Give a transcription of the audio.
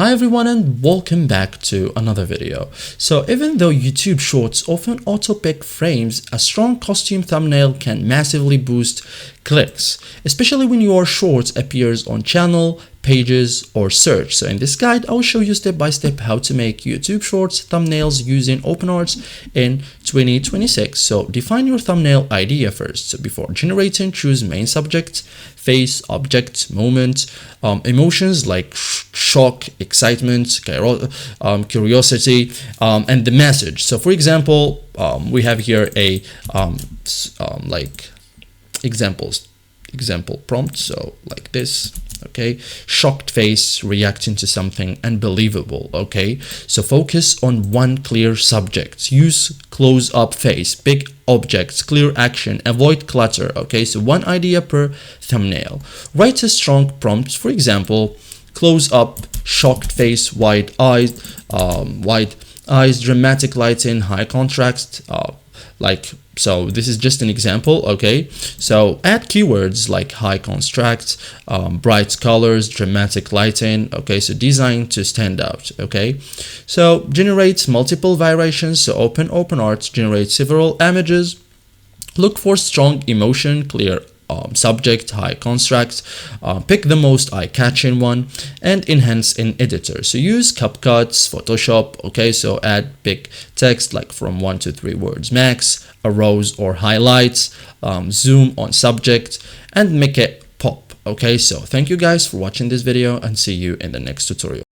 Hi everyone and welcome back to another video. So even though YouTube Shorts often auto-pick frames, a strong costume thumbnail can massively boost clicks, especially when your short appears on channel, pages, or search. So in this guide, I will show you step by step how to make YouTube Shorts thumbnails using OpenArt in 2026. So define your thumbnail idea first. So before generating, choose main subject, face, object, moment, emotions like shock, excitement, curiosity, and the message. So for example, we have here a like example prompt, so like this. Okay, shocked face reacting to something unbelievable. Okay, so focus on one clear subject, use close-up face, big objects, clear action, avoid clutter. Okay, so one idea per thumbnail. Write a strong prompt, for example, close up, shocked face, wide eyes, dramatic lighting, high contrast, so this is just an example. Okay, so add keywords like high contrast, bright colors, dramatic lighting. Okay, so design to stand out. Okay, so generate multiple variations. So open OpenArt, generate several images, look for strong emotion, clear subject, high contrast, pick the most eye-catching one, and enhance in editor. So use CapCuts, Photoshop. Okay, so add big text like from 1 to 3 words max, arrows or highlights, zoom on subject, and make it pop. Okay, so thank you guys for watching this video and see you in the next tutorial.